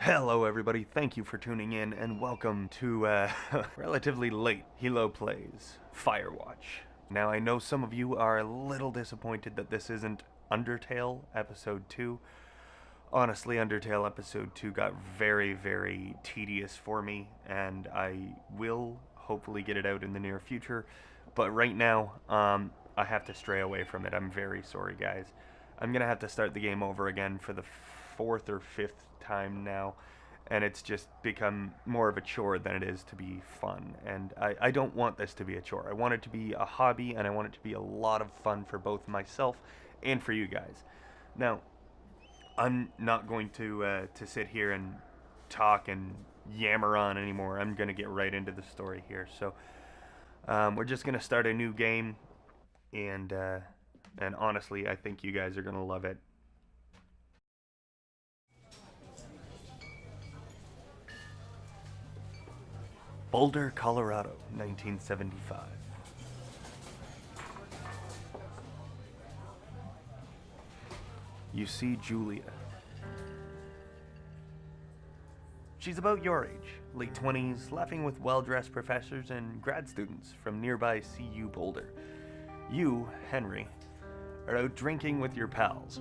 Hello everybody, thank you for tuning in and welcome to relatively late Helo Plays Firewatch. Now I know some of you are a little disappointed that this isn't Undertale Episode 2. Honestly, Undertale Episode 2 got very tedious for me, and I will hopefully get it out in the near future, but right now I have to stray away from it. I'm very sorry guys. I'm gonna have to start the game over again for the fourth or fifth time now, and it's just become more of a chore than it is to be fun, and I don't want this to be a chore. I want it to be a hobby, and I want it to be a lot of fun for both myself and for you guys. Now, I'm not going to sit here and talk and yammer on anymore. I'm going to get right into the story here. So we're just going to start a new game, and honestly, I think you guys are going to love it. Boulder, Colorado, 1975. You see Julia. She's about your age, late 20s, laughing with well-dressed professors and grad students from nearby CU Boulder. You, Henry, are out drinking with your pals.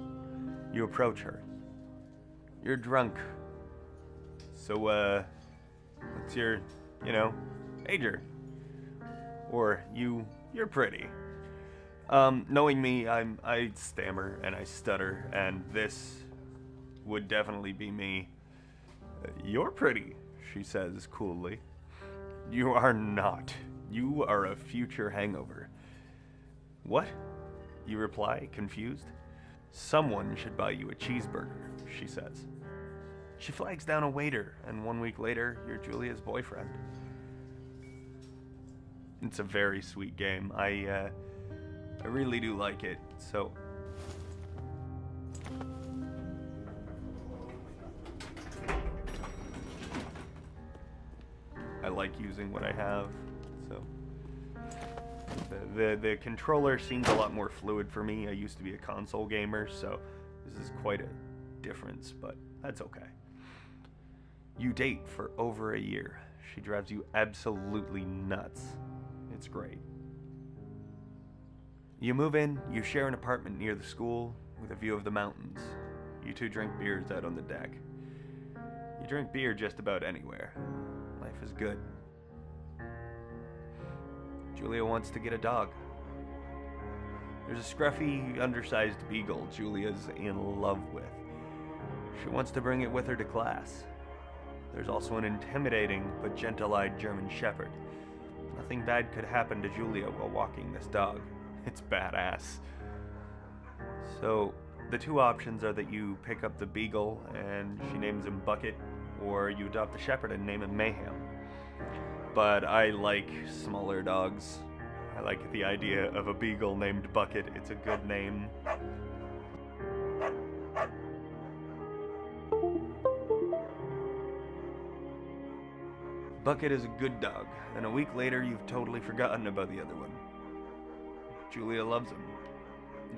You approach her. You're drunk. So, what's your, ager? Or you're pretty. Knowing me, I stammer and I stutter, and this would definitely be me. You're pretty, she says coolly. You are not. You are a future hangover. What? You reply, confused. Someone should buy you a cheeseburger, she says. She flags down a waiter, and 1 week later, you're Julia's boyfriend. It's a very sweet game. I really do like it, so... I like using what I have, so... The controller seems a lot more fluid for me. I used to be a console gamer, so this is quite a difference, but that's okay. You date for over a year. She drives you absolutely nuts. It's great. You move in, you share an apartment near the school with a view of the mountains. You two drink beers out on the deck. You drink beer just about anywhere. Life is good. Julia wants to get a dog. There's a scruffy, undersized beagle Julia's in love with. She wants to bring it with her to class. There's also an intimidating but gentle-eyed German shepherd. Nothing bad could happen to Julia while walking this dog. It's badass. So, the two options are that you pick up the beagle and she names him Bucket, or you adopt the shepherd and name him Mayhem. But I like smaller dogs. I like the idea of a beagle named Bucket. It's a good name. Bucket is a good dog, and a week later you've totally forgotten about the other one. Julia loves him,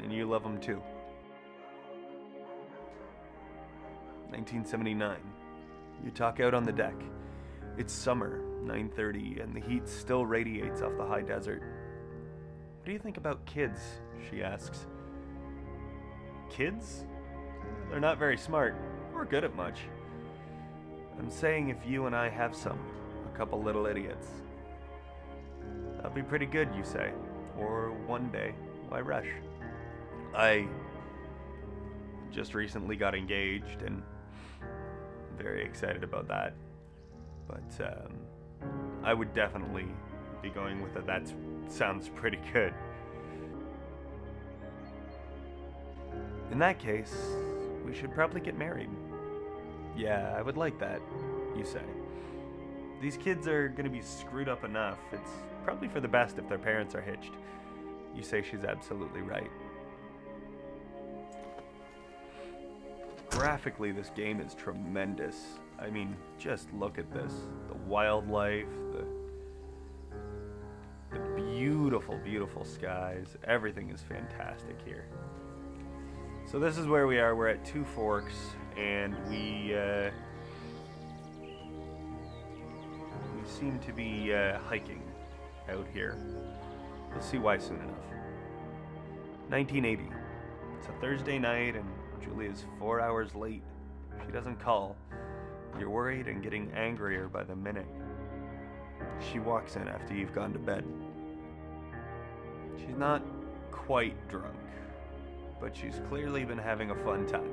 and you love him too. 1979. You talk out on the deck. It's summer, 9:30, and the heat still radiates off the high desert. What do you think about kids? She asks. Kids? They're not very smart, or good at much. I'm saying if you and I have some, a couple little idiots. That'll be pretty good, you say. Or one day. Why rush? I just recently got engaged, and I'm very excited about that. But I would definitely be going with it. That sounds pretty good. In that case, we should probably get married. Yeah, I would like that, you say. These kids are gonna be screwed up enough. It's probably for the best if their parents are hitched. You say she's absolutely right. Graphically, this game is tremendous. I mean, just look at this. The wildlife, the beautiful skies. Everything is fantastic here. So this is where we are. We're at Two Forks, and we seem to be hiking out here. We'll see why soon enough. 1980. It's a Thursday night and Julia's 4 hours late. She doesn't call. You're worried and getting angrier by the minute. She walks in after you've gone to bed. She's not quite drunk, but she's clearly been having a fun time.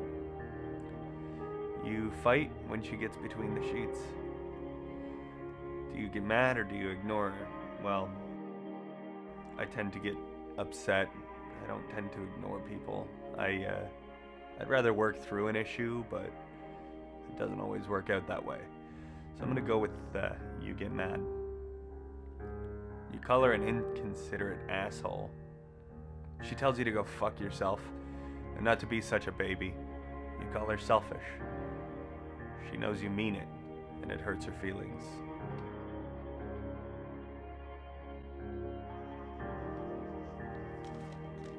You fight when she gets between the sheets. Do you get mad or do you ignore her? Well, I tend to get upset. I don't tend to ignore people. I'd rather work through an issue, but it doesn't always work out that way. So I'm gonna go with you get mad. You call her an inconsiderate asshole. She tells you to go fuck yourself and not to be such a baby. You call her selfish. She knows you mean it, and it hurts her feelings.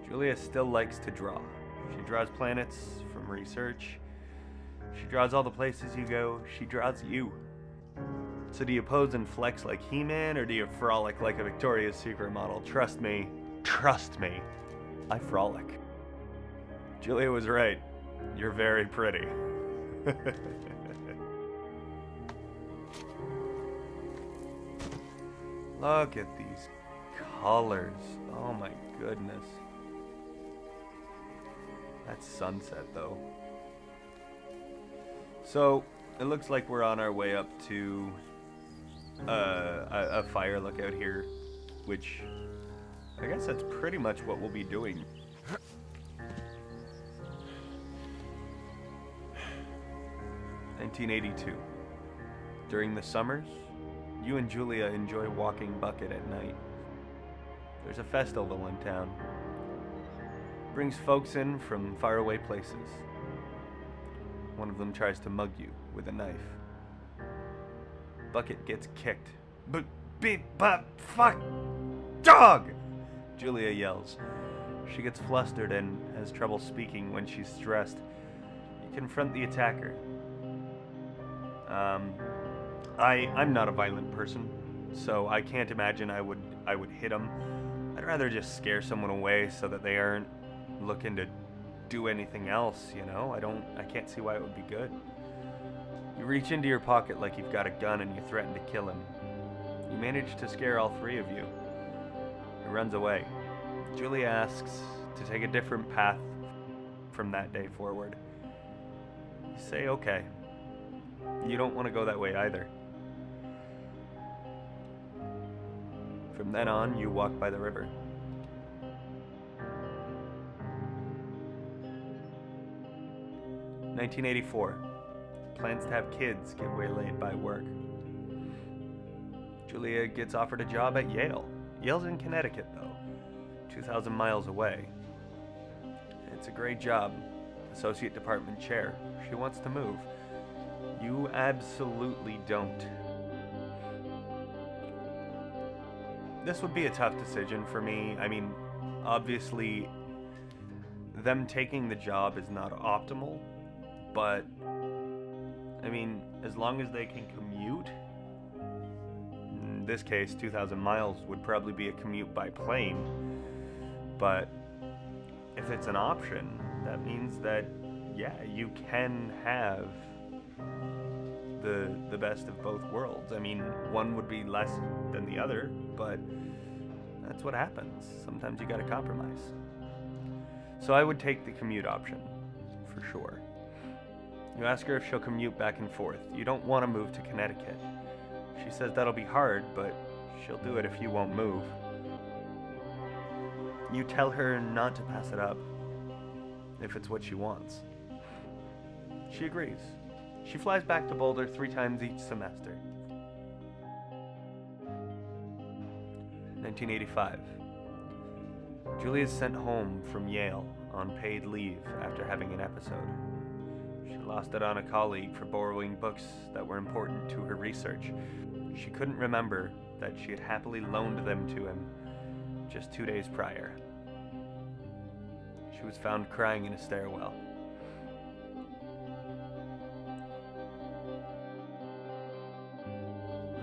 Julia still likes to draw. She draws planets from research. She draws all the places you go. She draws you. So do you pose and flex like He-Man, or do you frolic like a Victoria's Secret model? Trust me, I frolic. Julia was right. You're very pretty. Look at these colors. Oh my goodness. That's sunset though. So it looks like we're on our way up to a fire lookout here, which I guess that's pretty much what we'll be doing. (1982). During the summers, you and Julia enjoy walking Bucket at night. There's a festival in town. Brings folks in from faraway places. One of them tries to mug you with a knife. Bucket gets kicked. Fuck! Dog! Julia yells. She gets flustered and has trouble speaking when she's stressed. You confront the attacker. I'm not a violent person, so I can't imagine I would hit him. I'd rather just scare someone away so that they aren't looking to do anything else, you know? I can't see why it would be good. You reach into your pocket like you've got a gun and you threaten to kill him. You manage to scare all three of you. He runs away. Julia asks to take a different path from that day forward. You say okay. You don't want to go that way either. From then on, you walk by the river. (1984). Plans to have kids get waylaid by work. Julia gets offered a job at Yale. Yale's in Connecticut, though. 2,000 miles away. It's a great job. Associate department chair. She wants to move. You absolutely don't. This would be a tough decision for me. I mean, obviously, them taking the job is not optimal, but, I mean, as long as they can commute, in this case, 2,000 miles would probably be a commute by plane, but if it's an option, that means that, yeah, you can have the best of both worlds. I mean, one would be less than the other, but that's what happens. Sometimes you gotta compromise. So I would take the commute option, for sure. You ask her if she'll commute back and forth. You don't want to move to Connecticut. She says that'll be hard, but she'll do it if you won't move. You tell her not to pass it up, if it's what she wants. She agrees. She flies back to Boulder 3 times each semester. 1985. Julia is sent home from Yale on paid leave after having an episode. She lost it on a colleague for borrowing books that were important to her research. She couldn't remember that she had happily loaned them to him just 2 days prior. She was found crying in a stairwell.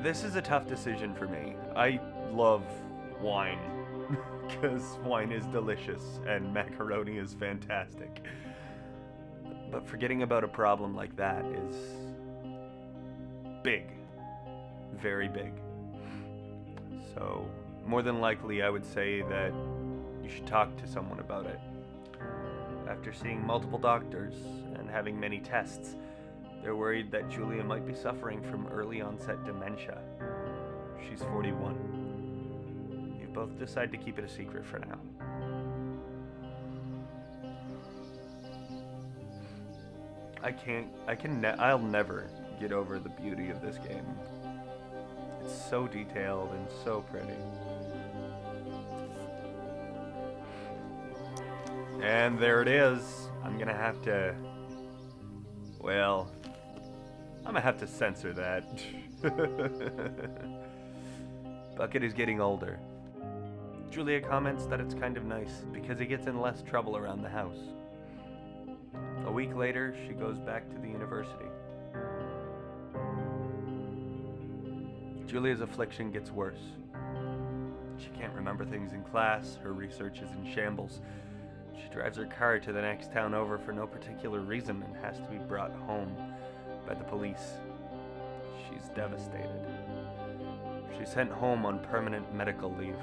This is a tough decision for me. I love wine, because wine is delicious and macaroni is fantastic. But forgetting about a problem like that is big. Very big. So, more than likely, I would say that you should talk to someone about it. After seeing multiple doctors and having many tests, they're worried that Julia might be suffering from early onset dementia. She's 41. You both decide to keep it a secret for now. I'll never get over the beauty of this game. It's so detailed and so pretty. And there it is. I'm gonna have to censor that. Bucket is getting older. Julia comments that it's kind of nice because he gets in less trouble around the house. A week later, she goes back to the university. Julia's affliction gets worse. She can't remember things in class, her research is in shambles. She drives her car to the next town over for no particular reason and has to be brought home by the police. She's devastated. She's sent home on permanent medical leave.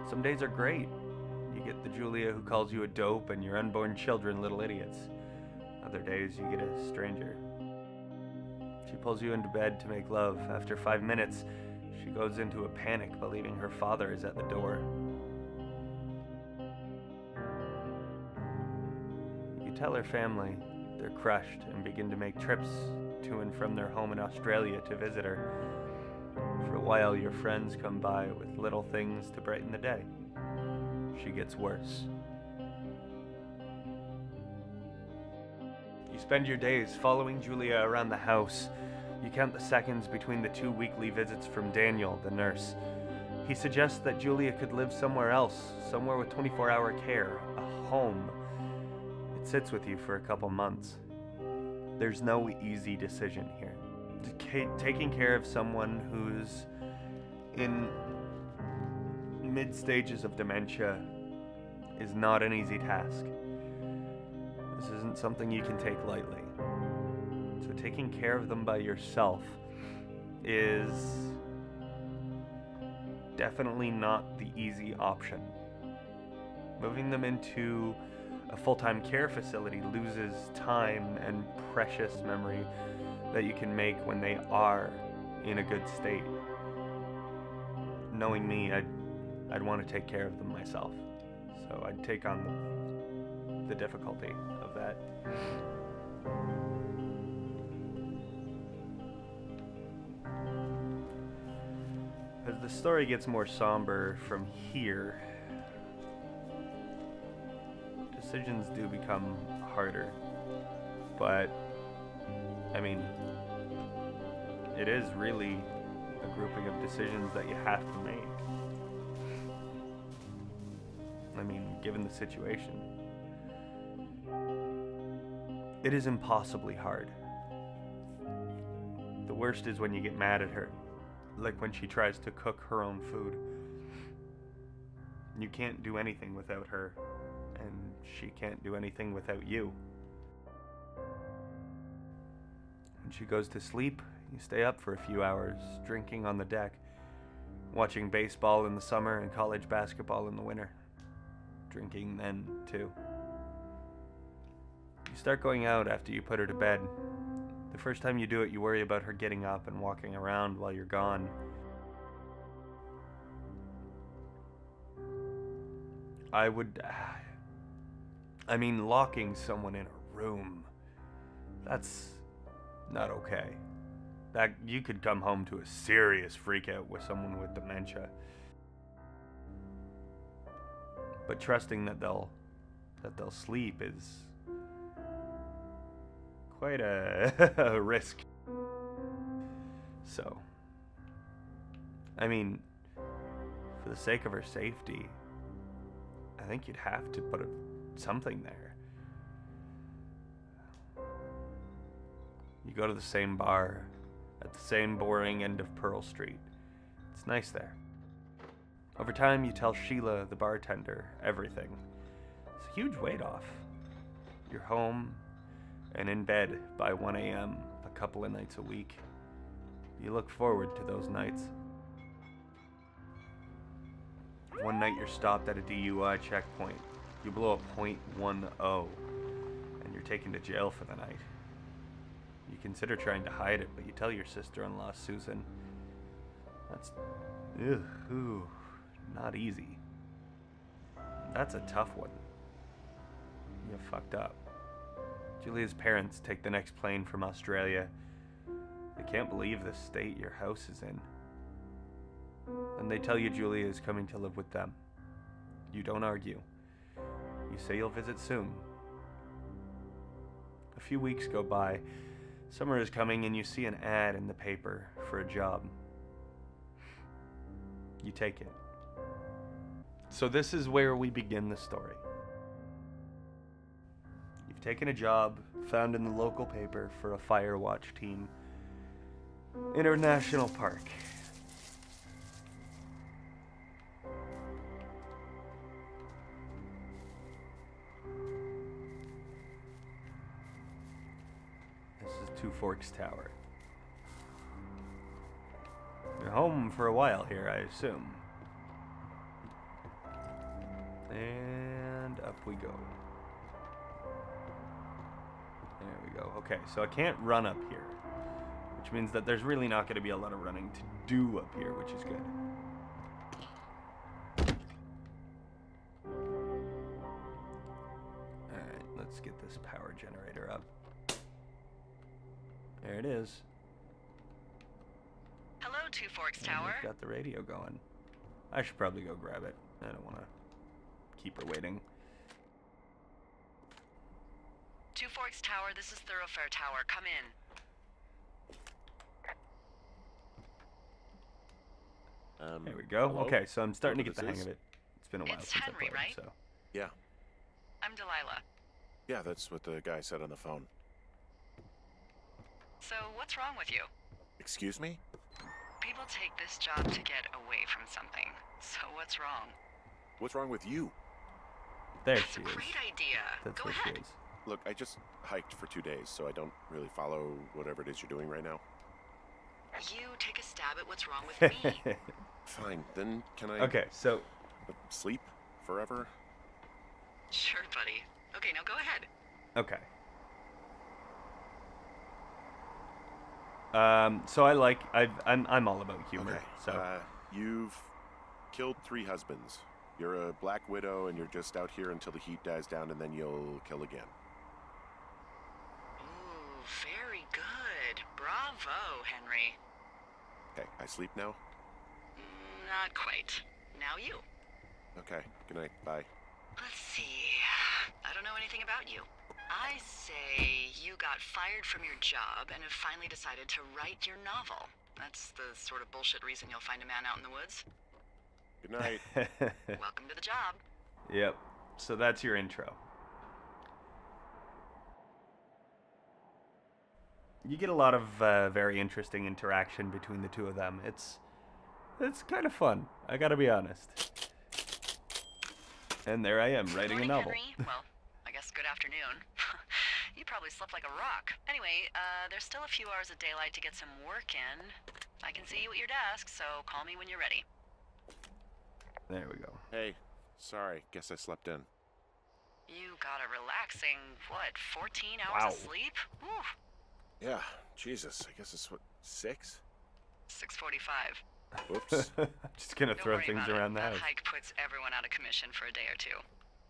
Some days are great. You get the Julia who calls you a dope and your unborn children little idiots. Other days you get a stranger. She pulls you into bed to make love. After 5 minutes, she goes into a panic, believing her father is at the door. You tell her family. They're crushed and begin to make trips to and from their home in Australia to visit her. For a while, your friends come by with little things to brighten the day. She gets worse. You spend your days following Julia around the house. You count the seconds between the 2 weekly visits from Daniel, the nurse. He suggests that Julia could live somewhere else, somewhere with 24-hour care, a home. It sits with you for a couple months. There's no easy decision here. Taking care of someone who's in mid-stages of dementia is not an easy task. This isn't something you can take lightly. So taking care of them by yourself is definitely not the easy option. Moving them into a full-time care facility loses time and precious memory that you can make when they are in a good state. Knowing me, I'd want to take care of them myself. So I'd take on the difficulty of that. As the story gets more somber from here, decisions do become harder. But, I mean, it is really a grouping of decisions that you have to make. I mean, given the situation. It is impossibly hard. The worst is when you get mad at her, like when she tries to cook her own food. You can't do anything without her, and she can't do anything without you. When she goes to sleep, you stay up for a few hours, drinking on the deck, watching baseball in the summer and college basketball in the winter. Drinking then, too. You start going out after you put her to bed. The first time you do it, you worry about her getting up and walking around while you're gone. Locking someone in a room, that's not okay. That you could come home to a serious freakout with someone with dementia. But trusting that they'll sleep is quite a risk. So, I mean, for the sake of her safety, I think you'd have to put something there. You go to the same bar at the same boring end of Pearl Street. It's nice there. Over time, you tell Sheila, the bartender, everything. It's a huge weight off. You're home and in bed by 1 a.m. a couple of nights a week. You look forward to those nights. One night you're stopped at a DUI checkpoint. You blow a .10 and you're taken to jail for the night. You consider trying to hide it, but you tell your sister-in-law, Susan. That's... not easy. That's a tough one. You fucked up. Julia's parents take the next plane from Australia. They can't believe the state your house is in. And they tell you Julia is coming to live with them. You don't argue. You say you'll visit soon. A few weeks go by. Summer is coming and you see an ad in the paper for a job. You take it. So this is where we begin the story. You've taken a job found in the local paper for a Firewatch team in a national park. This is Two Forks Tower. You're home for a while here, I assume. And up we go. There we go. Okay, so I can't run up here, which means that there's really not going to be a lot of running to do up here, which is good. Alright, let's get this power generator up. There it is. Hello, Two Forks And Tower. we've got the radio going. I should probably go grab it. I don't want to keep her waiting. Two Forks Tower, this is Thoroughfare Tower. Come in. There we go. Hello? Okay, so I'm starting to get the Whoever hang this of it. It's been a while It's since Henry, I played, right? so. Yeah. I'm Delilah. Yeah, that's what the guy said on the phone. So, what's wrong with you? Excuse me? People take this job to get away from something. So, what's wrong? What's wrong with you? There That's she a is. great idea. That's Go where ahead. she is. Look, I just hiked for 2 days, so I don't really follow whatever it is you're doing right now. You take a stab at what's wrong with me. Fine, then can I Okay, so sleep forever? Sure, buddy. Okay, now go ahead. okay. So I'm all about humor. Okay. So You've killed 3 husbands. You're a black widow, and you're just out here until the heat dies down, and then you'll kill again. Ooh, very good. Bravo, Henry. Okay, I sleep now? Not quite. Now you. Okay, good night, bye. Let's see. I don't know anything about you. I say you got fired from your job and have finally decided to write your novel. That's the sort of bullshit reason you'll find a man out in the woods. Good night. Welcome to the job. Yep. So that's your intro. You get a lot of very interesting interaction between the two of them. It's kind of fun, I gotta be honest. And there I am, writing Morning, a novel. Henry. Well, I guess good afternoon. You probably slept like a rock. Anyway, there's still a few hours of daylight to get some work in. I can see you at your desk, so call me when you're ready. There we go. Hey, sorry, guess I slept in. You got a relaxing, 14 hours of sleep? Ooh. Yeah, Jesus, I guess it's 6? 6:45. Whoops. Just gonna Don't throw worry things about around it. the That house. hike puts everyone out of commission for a day or two.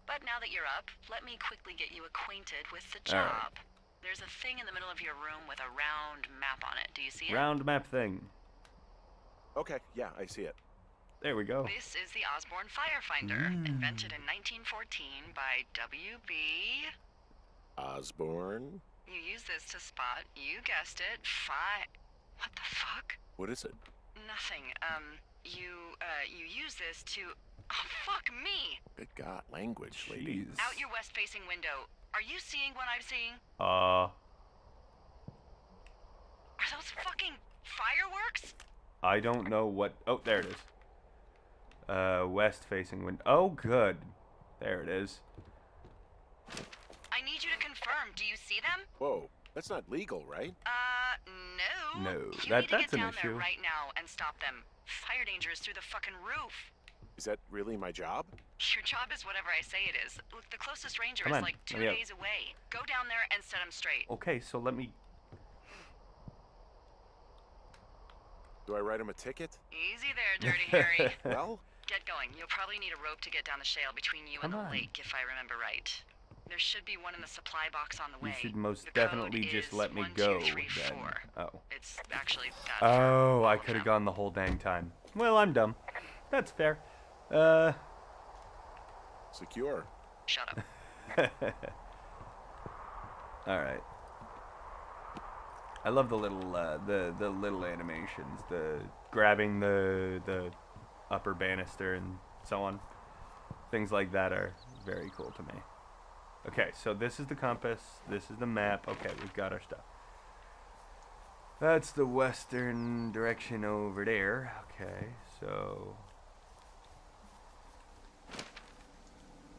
But now that you're up, let me quickly get you acquainted with the All job. right. There's a thing in the middle of your room with a round map on it. Do you see it? Round map thing. Okay, yeah, I see it. There we go. This is the Osborne Firefinder, invented in 1914 by W.B. Osborne? You use this to spot, you guessed it, What the fuck? What is it? Nothing. You use this to... Oh, fuck me! Good God, language, lady. Jeez. Out your west-facing window. Are you seeing what I'm seeing? Uh, Are those fucking Fireworks? I don't know what... Oh, there it is. West-facing window. Oh, good. There it is. I need you to confirm. Do you see them? Whoa, that's not legal, right? No. No, You need to that's get an down there issue. right now and stop them. Fire danger is through the fucking roof. Is that really my job? Your job is whatever I say it is. Look, the closest ranger Come is on, like 2 let me out. days away. Go down there and set them straight. Okay, so let me... Do I write him a ticket? Easy there, Dirty Harry. Well, Get going. You'll probably need a rope to get down the shale between you and Come the on. lake, if I remember right. There should be one in the supply box on the way. You should most The definitely code just is let me 1, go, 2, 3, then. 4. Oh. It's actually that far. Oh, I Well, could have no. gone the whole dang time. Well, I'm dumb. That's fair. secure. Shut up. Alright. I love the little, the little animations. The grabbing the upper banister and so on. Things like that are very cool to me. Okay, so this is the compass. This is the map. Okay, we've got our stuff. That's the western direction over there. Okay, so...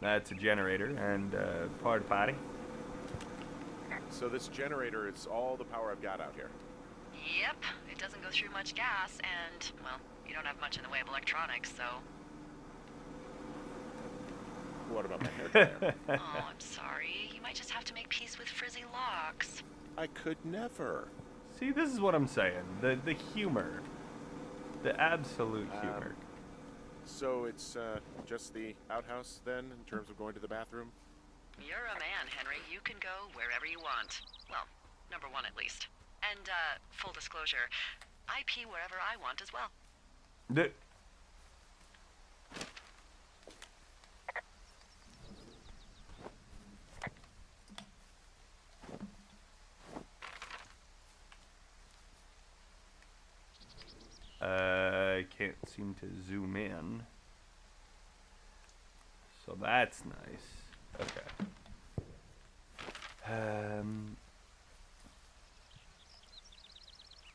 That's a generator and porta potty. So this generator is all the power I've got out here. Yep. It doesn't go through much gas, and, well, you don't have much in the way of electronics, so... What about my hair dryer? Oh, I'm sorry. You might just have to make peace with frizzy locks. I could never. See, this is what I'm saying. The humor. The absolute humor. So it's just the outhouse then, in terms of going to the bathroom? You're a man, Henry. You can go wherever you want. Well, number one at least. And, full disclosure, I pee wherever I want as well. The- I can't seem to zoom in. So that's nice. Okay.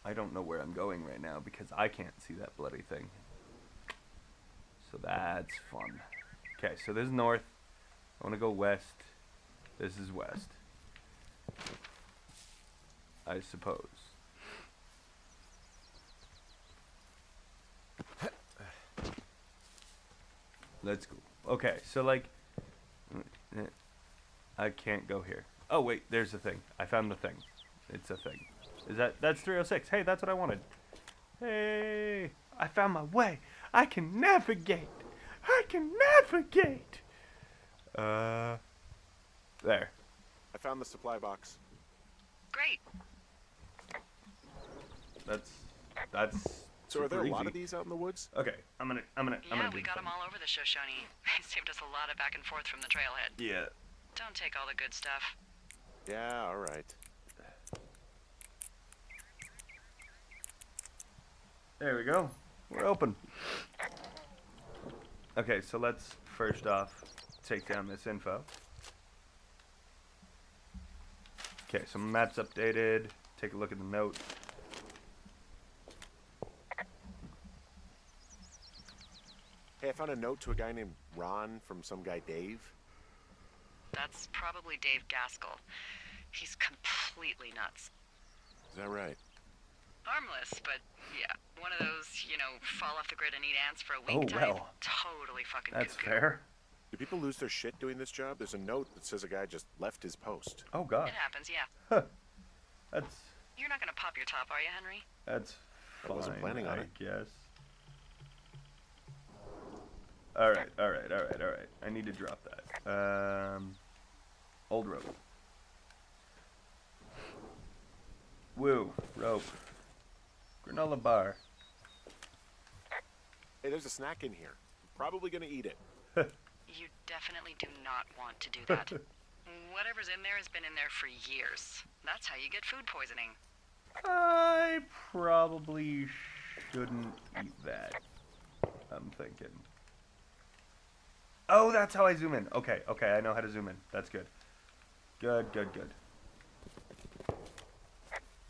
I don't know where I'm going right now because I can't see that bloody thing. So that's fun. Okay, so this is north. I want to go west. This is west. I suppose. Let's go. Okay, so like, I can't go here. Oh wait, there's the thing. I found the thing. It's a thing. That's 306. Hey, that's what I wanted. Hey, I found my way. I can navigate. I can navigate. There. I found the supply box. Great. That's So are there a super lot easy. of these out in the woods? Okay, I'm gonna Yeah, do we got something. them all over the Shoshone. They saved us a lot of back and forth from the trailhead. Yeah. Don't take all the good stuff. Yeah, all right. There we go. We're open. Okay, so let's first off take down this info. Okay, so map's updated. Take a look at the note. Hey, I found a note to a guy named Ron from some guy Dave. That's probably Dave Gaskell. He's completely nuts. Is that right? Harmless, but yeah, one of those, you know, fall off the grid and eat ants for a Oh, week type. well. Totally fucking That's cuckoo. fair. Do people lose their shit doing this job? There's a note that says a guy just left his post. Oh god. It happens, yeah. Huh. That's You're not gonna pop your top, are you, Henry? That's I fine, wasn't planning on I it. guess. Alright. I need to drop that. Old rope. Woo, rope. Granola bar. Hey, there's a snack in here. I'm probably gonna eat it. You definitely do not want to do that. Whatever's in there has been in there for years. That's how you get food poisoning. I probably shouldn't eat that. I'm thinking. Oh, that's how I zoom in. Okay, I know how to zoom in. That's good. Good.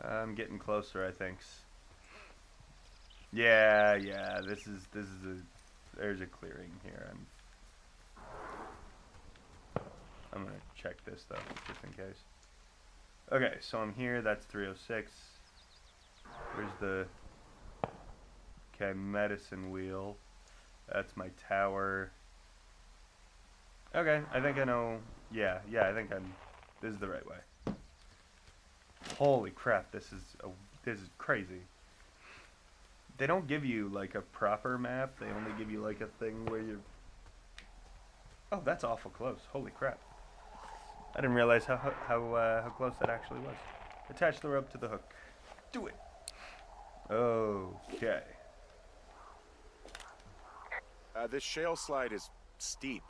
I'm getting closer, I think. Yeah, this is there's a clearing here. I'm gonna check this though, just in case. Okay, so I'm here, that's 306. Where's the... Okay, medicine wheel. That's my tower. Okay, I think I know... Yeah, I think this is the right way. Holy crap, this is crazy. They don't give you, like, a proper map. They only give you, like, a thing where you're... Oh, that's awful close. Holy crap. I didn't realize how close that actually was. Attach the rope to the hook. Do it. Okay. This shale slide is steep.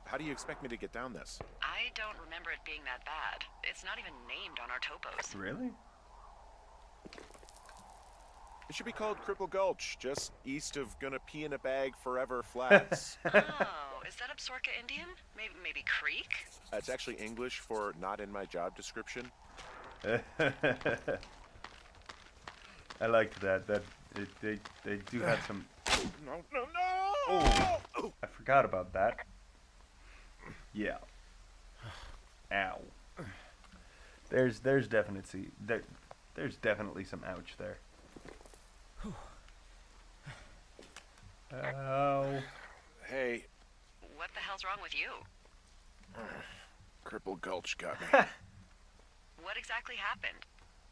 How do you expect me to get down this? I don't remember it being that bad. It's not even named on our topos. Really? It should be called Cripple Gulch, just east of Gonna Pee in a Bag Forever Flats. Oh, is that Absorka Indian? Maybe Creek? It's actually English for not in my job description. I liked that. They do have some... No! Oh, I forgot about that. Yeah. Ow. There's definitely some ouch there. Ow. Hey, What the hell's wrong with you? Cripple Gulch got me. What exactly happened?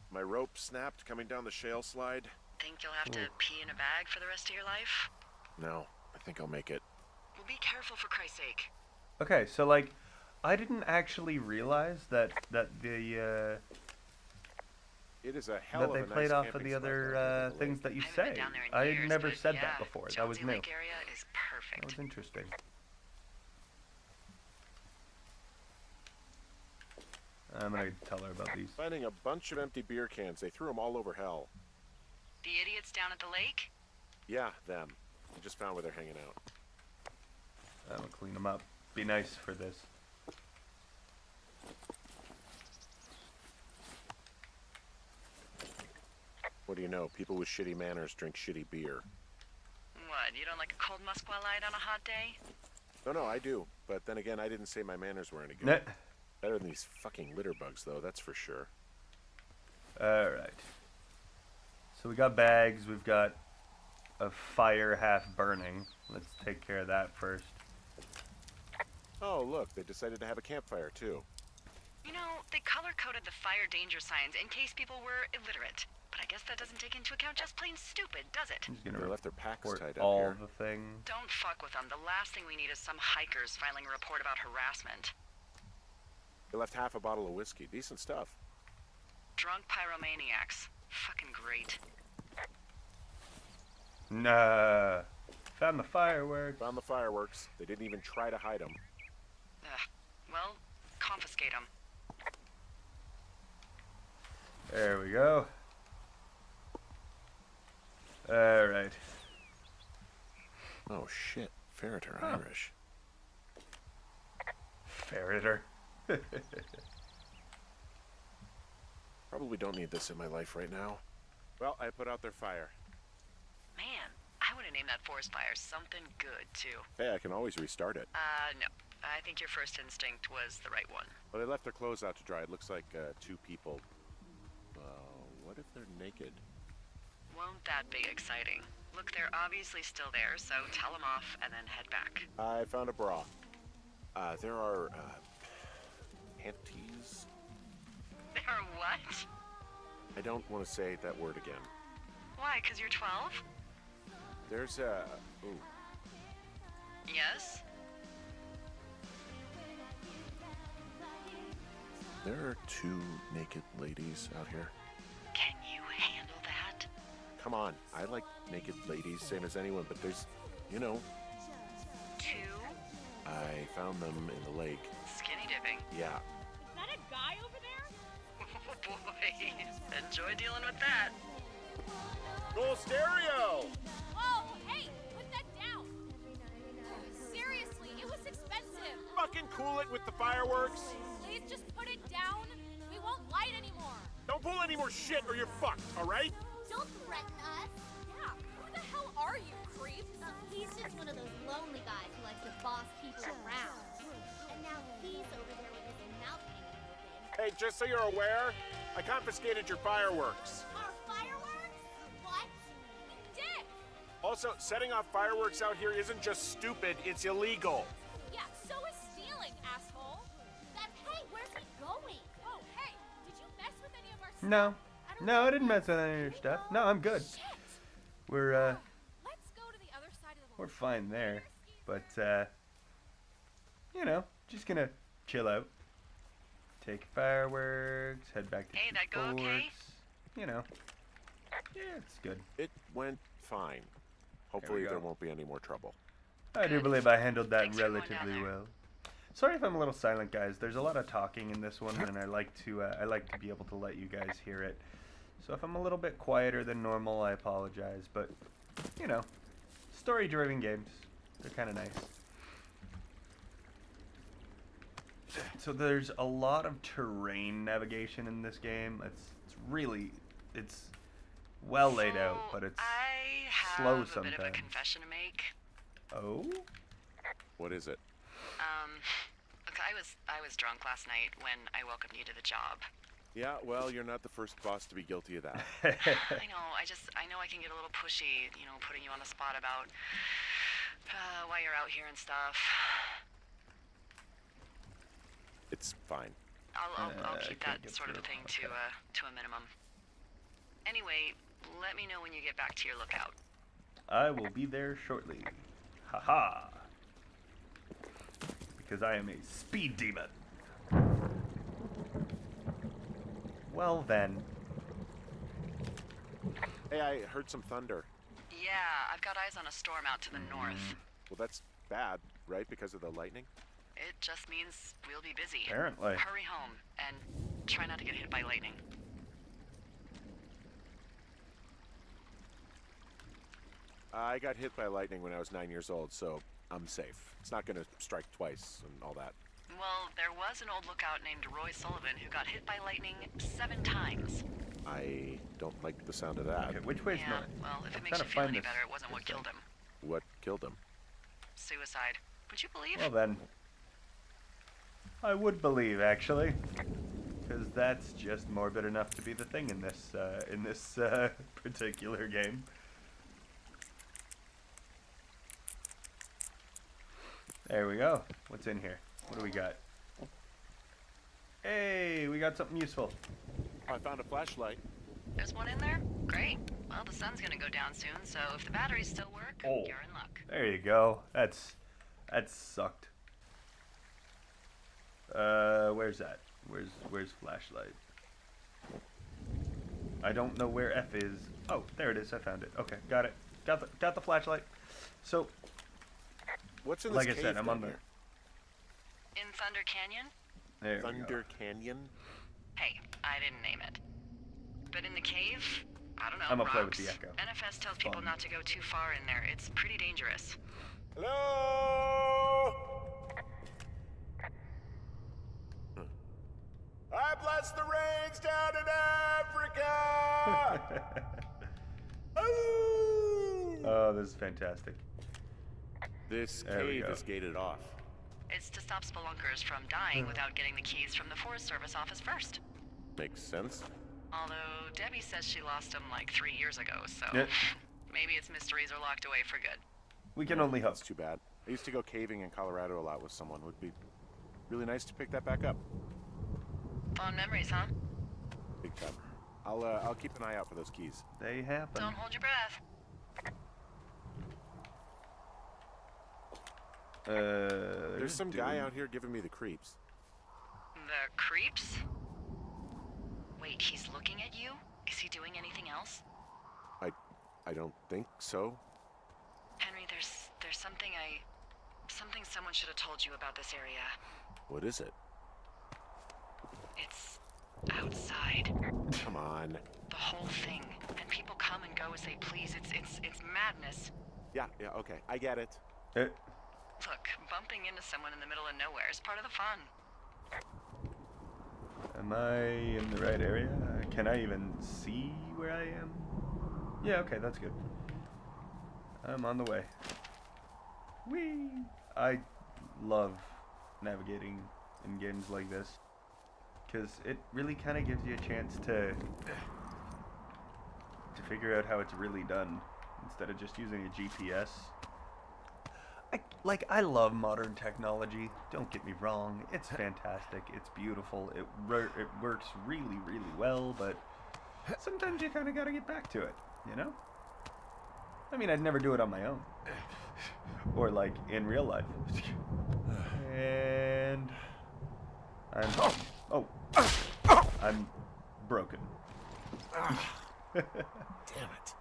My rope snapped coming down the shale slide. Think you'll have to pee in a bag for the rest of your life? No, I think I'll make it. Well, be careful for Christ's sake. Okay, so like, I didn't actually realize that the It is a hell that of they a played nice off of camping the spot other down there. things that you I haven't been say. down there in I years, never but said yeah, that before. That was Jonesy new. Lake area is perfect. That was interesting. I'm gonna tell her about these. Finding a bunch of empty beer cans. They threw them all over hell. The idiots down at the lake? Yeah, them. I just found where they're hanging out. I'm gonna clean them up. Be nice for this. What do you know? People with shitty manners drink shitty beer. What, you don't like a cold Musquat Light on a hot day? No, I do. But then again, I didn't say my manners were any good. Nah. Better than these fucking litter bugs, though, that's for sure. Alright. So we got bags, we've got a fire half burning. Let's take care of that first. Oh, look, they decided to have a campfire, too. You know, they color-coded the fire danger signs in case people were illiterate. But I guess that doesn't take into account just plain stupid, does it? I'm just gonna They left their packs report tied up all here. the things. Don't fuck with them. The last thing we need is some hikers filing a report about harassment. They left half a bottle of whiskey. Decent stuff. Drunk pyromaniacs. Fucking great. Nah. Found the fireworks. Found the fireworks. They didn't even try to hide them. Ugh. Well, confiscate them. There we go. Alright. Oh, shit. Ferret are Huh. Irish. Ferreter. Probably don't need this in my life right now. Well, I put out their fire. Man, I would have named that forest fire something good, too. Hey, I can always restart it. No. I think your first instinct was the right one. Well, they left their clothes out to dry. It looks like 2 people. What if they're naked? Won't that be exciting? Look, they're obviously still there, so tell them off and then head back. I found a bra. There are, panties? There are what? I don't want to say that word again. Why, 'cause you're 12? There's ooh. Yes? There are 2 naked ladies out here. Can you handle that? Come on, I like naked ladies, same as anyone, but there's, you know, 2? I found them in the lake. Skinny dipping. Yeah. Is that a guy over there? Oh boy. Enjoy dealing with that. Roll stereo! Whoa, hey, put that down. Seriously, it was expensive. Fucking cool it with the fireworks. Please just put it down. We won't light anymore. Don't pull any more shit or you're fucked, all right? Don't threaten us. Yeah, who lonely guy who likes to boss people around. And now he's over there with his mouth hanging open. Hey, just so you're aware, I confiscated your fireworks. Our fireworks? What? Dick! Also, setting off fireworks out here isn't just stupid, it's illegal. Yeah, so is stealing, asshole. Hey, where's he going? Oh, hey, did you mess with any of our stuff? No. No, I didn't mess with any of your stuff. No, I'm good. Shit! We're Let's go to the other side of the we're fine there. But you know, just gonna chill out. Take fireworks, head back to Hey, that go okay? sports. You know. Yeah, it's good. It went fine. Hopefully go. there won't be any more trouble. I do believe I handled that Thanks for going down relatively there. well. Sorry if I'm a little silent, guys. There's a lot of talking in this one, and I like to be able to let you guys hear it. So if I'm a little bit quieter than normal, I apologize. But you know, story-driven games, they're kind of nice. So there's a lot of terrain navigation in this game. It's well laid out, but it's I have slow a bit of a sometimes. confession to make. Oh. What is it? Look, I was drunk last night when I welcomed you to the job. Yeah, well, you're not the first boss to be guilty of that. I know, I know I can get a little pushy, you know, putting you on the spot about why you're out here and stuff. It's fine. I'll I keep can't that get sort of a through. thing to a minimum. Anyway, let me know when you get back to your lookout. I will be there shortly. Haha. Because I am a speed demon. Well then. Hey, I heard some thunder. Yeah, I've got eyes on a storm out to the north. Well, that's bad, right? Because of the lightning? It just means we'll be busy. Apparently. Hurry home and try not to get hit by lightning. I got hit by lightning when I was 9 years old, so I'm safe. It's not gonna strike twice and all that. Well, there was an old lookout named Roy Sullivan who got hit by lightning 7 times. I don't like the sound of that. Okay, which way's Yeah, north? well, if I'm it makes trying you to feel find any this- better, it wasn't what this killed thing. him. What killed him? Suicide. Would you believe? Well then. I would believe, actually. Because that's just morbid enough to be the thing in this particular game. There we go. What's in here? What do we got? Hey, we got something useful. I found a flashlight. There's one in there? Great. Well, the sun's gonna go down soon, so if the batteries still work, Oh. you're in luck. There you go. That sucked. Where's that? Where's flashlight? I don't know where F is. Oh, there it is. I found it. Okay, got it. Got the flashlight. So, What's in this like I cave said, I'm down on the. here? In Thunder Canyon? There we go. Thunder Canyon? Hey, I didn't name it. But in the cave, I don't know, I'ma rocks. play with the echo. NFS tells people Fun. not to go too far in there. It's pretty dangerous. Hello? I bless the rains down in Africa! Ooh! Oh, this is fantastic. This There we cave go. is gated off. It's to stop spelunkers from dying without getting the keys from the Forest Service office first. Makes sense. Although Debbie says she lost them like 3 years ago, so Yeah. maybe its mysteries are locked away for good. We can only hope. That's too bad. I used to go caving in Colorado a lot with someone. Would be really nice to pick that back up. Fond memories, huh? Big time. I'll keep an eye out for those keys. They happen. Don't hold your breath. There's some guy dude. out here giving me the creeps. The creeps? Wait, he's looking at you? Is he doing anything else? I don't think so. Henry, there's something someone should have told you about this area. What is it? It's outside. Come on. The whole thing. And people come and go as they please. It's madness. Yeah, okay. I get it. Look, bumping into someone in the middle of nowhere is part of the fun. Am I in the right area? Can I even see where I am? Yeah, okay, that's good. I'm on the way. Whee! I love navigating in games like this, because it really kind of gives you a chance to figure out how it's really done, instead of just using a GPS. I love modern technology, don't get me wrong, it's fantastic, it's beautiful, it works really, really well, but sometimes you kind of gotta get back to it, you know? I mean, I'd never do it on my own. Or, like, in real life. And... I'm broken. Damn it.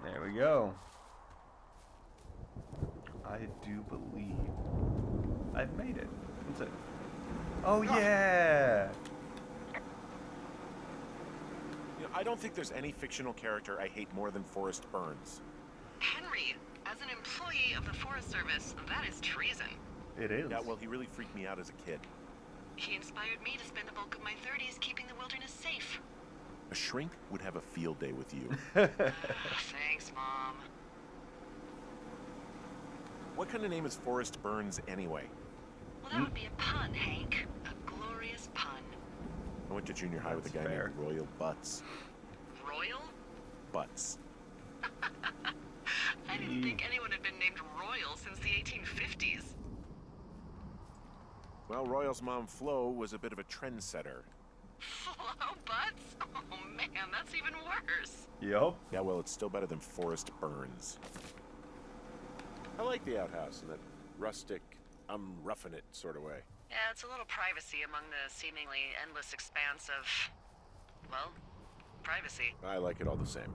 There we go. I do believe I've made it. What's it? Oh, yeah! You know, I don't think there's any fictional character I hate more than Forrest Burns. Henry, as an employee of the Forest Service, that is treason. It is. Yeah, well, he really freaked me out as a kid. He inspired me to spend the bulk of my 30s keeping the wilderness safe. A shrink would have a field day with you. Thanks, Mom. What kind of name is Forrest Burns anyway? Well, that would be a pun, Hank. A glorious pun. I went to junior high with a That's guy fair. named Royal Butts. Royal? Butts. I didn't think anyone had been named Royal since the 1850s. Well, Royal's mom, Flo, was a bit of a trendsetter. Flo Butts? Oh man, that's even worse. Yup. Yeah, well, it's still better than Forrest Burns. I like the outhouse in that rustic, I'm roughing it sort of way. Yeah, it's a little privacy among the seemingly endless expanse of, well, privacy. I like it all the same.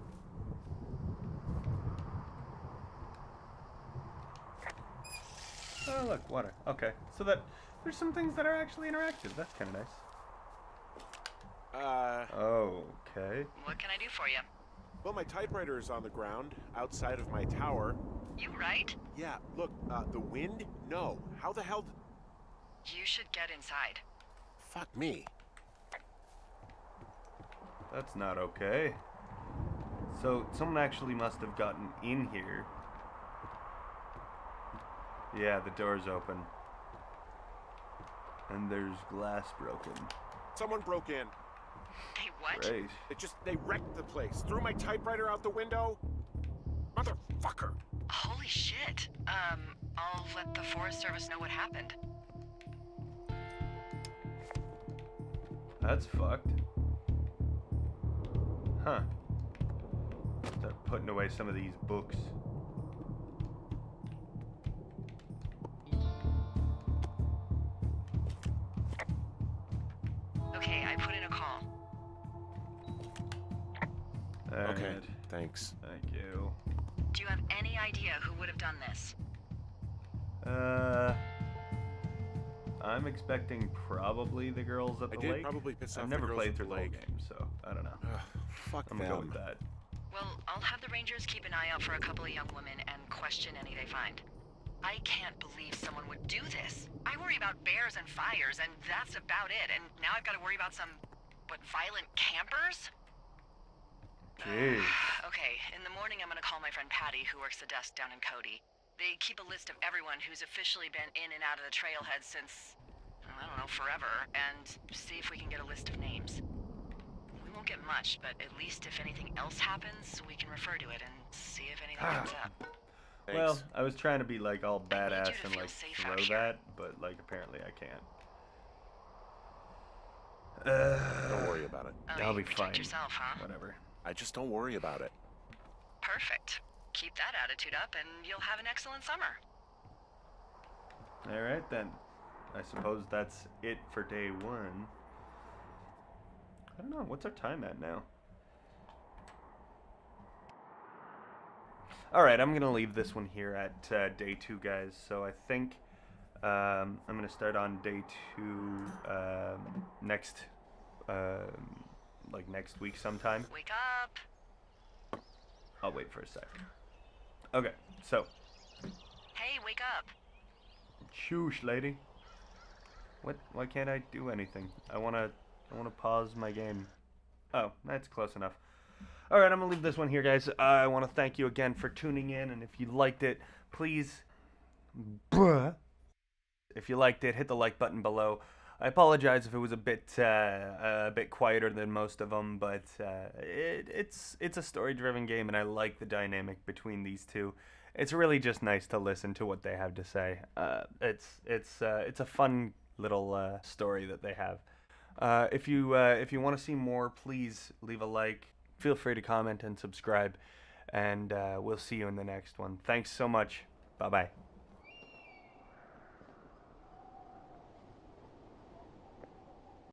Oh, look, water. Okay. So there's some things that are actually interactive. That's kind of nice. Okay. What can I do for you? Well, my typewriter is on the ground, outside of my tower. You right? Yeah, look, the wind? No. How the hell You should get inside. Fuck me. That's not okay. So someone actually must have gotten in here. Yeah, the door's open. And there's glass broken. Someone broke in. Hey, what? Great. They wrecked the place. Threw my typewriter out the window. Motherfucker. Holy shit. I'll let the Forest Service know what happened. That's fucked. Huh. Start putting away some of these books. Okay, I put in a call. Okay, Alright. thanks. Thank you. Do you have any idea who would have done this? I'm expecting probably the girls at I the did lake. probably piss off I've the never girls played at through the the whole lake. game, so I don't know. Fuck I'm gonna go them. with that. Well, I'll have the Rangers keep an eye out for a couple of young women and question any they find. I can't believe someone would do this. I worry about bears and fires, and that's about it. And now I've got to worry about some, violent campers? Jeez. Okay, in the morning I'm gonna call my friend Patty, who works the desk down in Cody. They keep a list of everyone who's officially been in and out of the trailhead since, I don't know, forever, and see if we can get a list of names. We won't get much, but at least if anything else happens, we can refer to it and see if anything comes up. Thanks. Well, I was trying to be like all I need you badass to and feel like safe throw out here. that, but like apparently I can't. Don't worry about it. Oh, I'll you be protect fine. yourself, huh? Whatever. I just don't worry about it. Perfect. Keep that attitude up and you'll have an excellent summer. All right then. I suppose that's it for day one. I don't know. What's our time at now? All right, I'm gonna leave this one here at day 2, guys. So I think I'm gonna start on day 2 next week sometime. Wake up. I'll wait for a sec. Okay, so Hey, wake up. shoosh, lady. What? Why can't I do anything? I wanna pause my game. Oh, that's close enough. All right, I'm gonna leave this one here, guys. I want to thank you again for tuning in, and if you liked it, please, if you liked it, hit the like button below. I apologize if it was a bit quieter than most of them, but it's a story-driven game, and I like the dynamic between these two. It's really just nice to listen to what they have to say. It's a fun little story that they have. If you want to see more, please leave a like. Feel free to comment and subscribe, and we'll see you in the next one. Thanks so much. Bye bye.